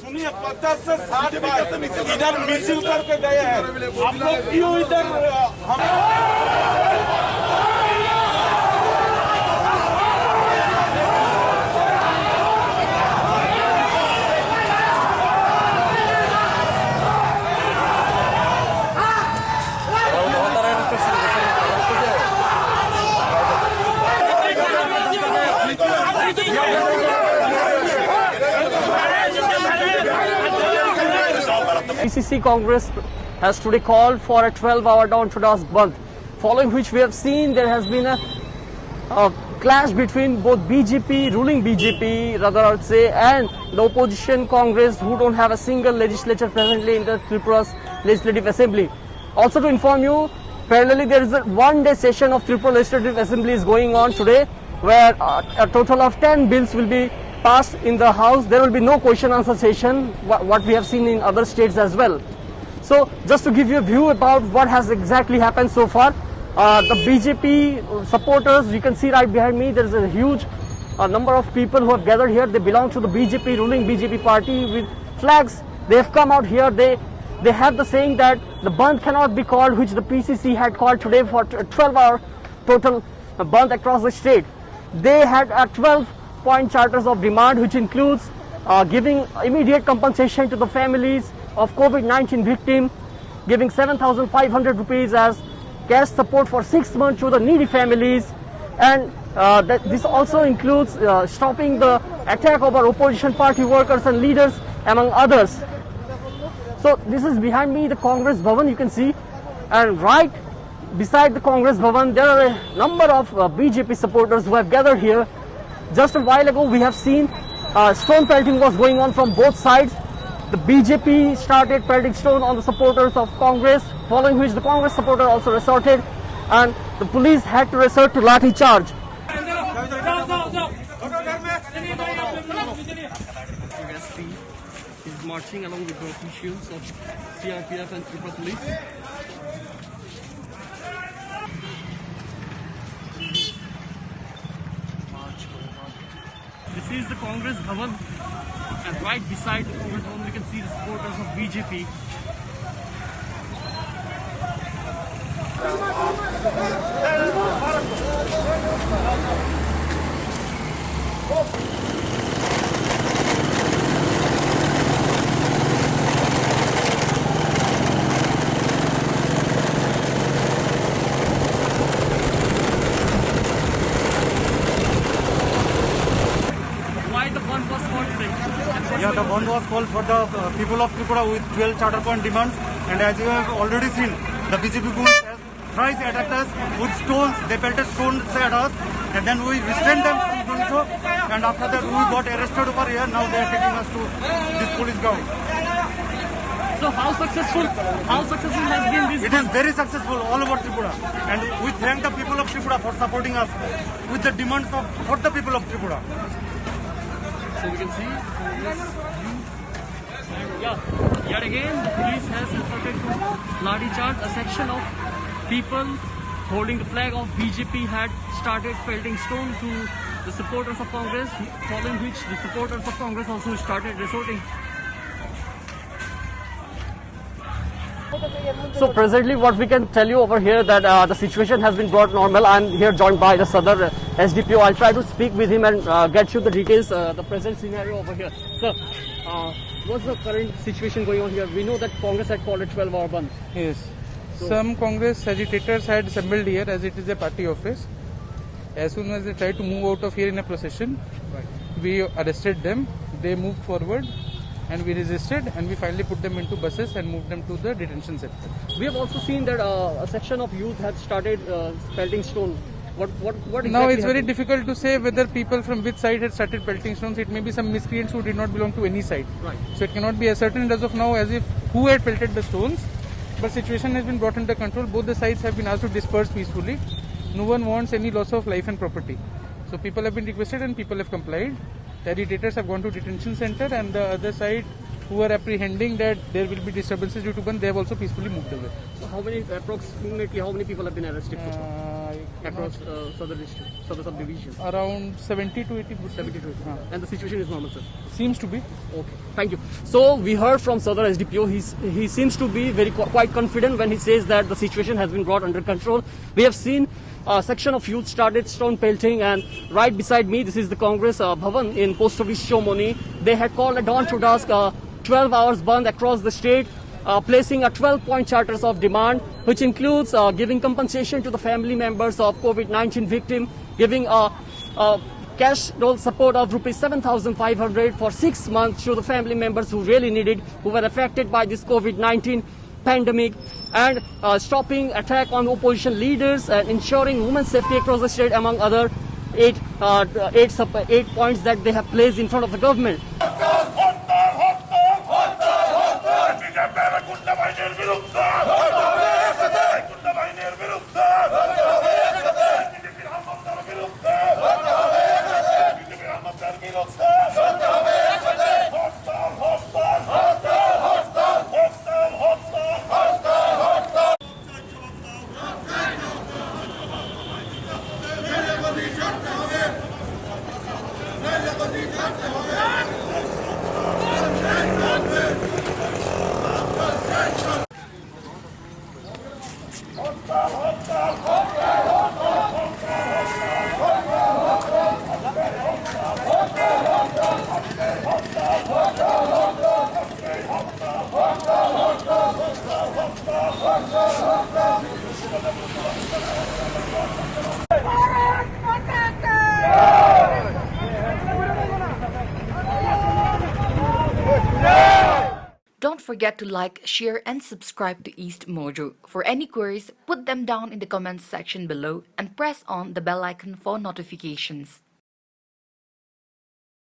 सुनिए 50 से 60 बार इधर मिसयूज करके गए हैं। आप लोग क्यों इधर PCC Congress has today called for a 12-hour dawn-to-dusk bandh, following which we have seen there has been a clash between both BJP, ruling BJP, rather I would say, and the opposition Congress, who don't have a single legislature presently in the Tripura's Legislative Assembly. Also to inform you, parallelly there is a one-day session of Tripura Legislative Assembly is going on today, where a total of 10 bills will be passed in the House. There will be no question answer session, what we have seen in other states as well. So just to give you a view about what has exactly happened so far, the BJP supporters, you can see right behind me, there is a huge number of people who have gathered here. They belong to the BJP, ruling BJP party, with flags. They have come out here. They have the saying that the bandh cannot be called, which the PCC had called today for 12-hour total bandh across the state. They had 12-point charters of demand, which includes giving immediate compensation to the families of COVID-19 victims, giving 7,500 rupees as cash support for 6 months to the needy families, and this also includes stopping the attack over opposition party workers and leaders, among others. So this is behind me the Congress Bhavan, you can see, and right beside the Congress Bhavan there are a number of BJP supporters who have gathered here. Just a while ago we have seen stone pelting was going on from both sides. The BJP started pelting stone on the supporters of Congress, following which the Congress supporter also resorted, and the police had to resort to lathi charge. SP is marching along with the officials of CRPF and Tripura police. This is the Congress Bhavan, and right beside the Congress Bhavan we can see the supporters of BJP. Yeah, the bandh was called for the people of Tripura with 12 charter point demands, and as you have already seen, the BJP goons have thrice attacked us with stones. They pelted stones at us, and then we restrained them from doing so, and after that we got arrested over here. Now they are taking us to this police ground. So how successful has been this? It is very successful all over Tripura, and we thank the people of Tripura for supporting us with the demands for the people of Tripura. So we can see yet again the police has resorted to lathi charge. A section of people holding the flag of BJP had started pelting stone to the supporters of Congress, following which the supporters of Congress also started resorting. So presently what we can tell you over here that the situation has been brought normal. I'm here joined by the Sadar SDPO. I'll try to speak with him and get you the details, the present scenario over here. Sir, what's the current situation going on here? We know that Congress had called a 12-hour bandh. Yes. So, some Congress agitators had assembled here as it is a party office. As soon as they tried to move out of here in a procession, we arrested them. They moved forward, and we resisted, and we finally put them into buses and moved them to the detention center. We have also seen that a section of youth had started pelting stone What exactly Now it's very happened? difficult to say whether people from which side had started pelting stones. It may be some miscreants who did not belong to any side. Right. So it cannot be ascertained as of now as if who had pelted the stones. But situation has been brought under control. Both the sides have been asked to disperse peacefully. No one wants any loss of life and property. So people have been requested and people have complied. The agitators have gone to detention center, and the other side who are apprehending that there will be disturbances due to Bandh, they have also peacefully moved away. So approximately how many people have been arrested so far across southern district, southern subdivision? Around 70 to 80 percent. 70 to 80. And the situation is normal, sir. Seems to be. Okay, thank you. So we heard from Sadar SDPO. He seems to be quite confident when he says that the situation has been brought under control. We have seen a section of youth started stone pelting, and right beside me, this is the Congress Bhavan in Post Office Shomoni. They had called a dawn to dusk 12 hours Bandh across the state, placing a 12-point charters of demand, which includes giving compensation to the family members of COVID-19 victim, giving cash support of rupees 7,500 for 6 months to the family members who really need it, who were affected by this COVID-19 pandemic, and stopping attack on opposition leaders and ensuring women's safety across the state, among other eight points that they have placed in front of the government. Don't forget to like, share, and subscribe to East Mojo. For any queries, put them down in the comments section below and press on the bell icon for notifications.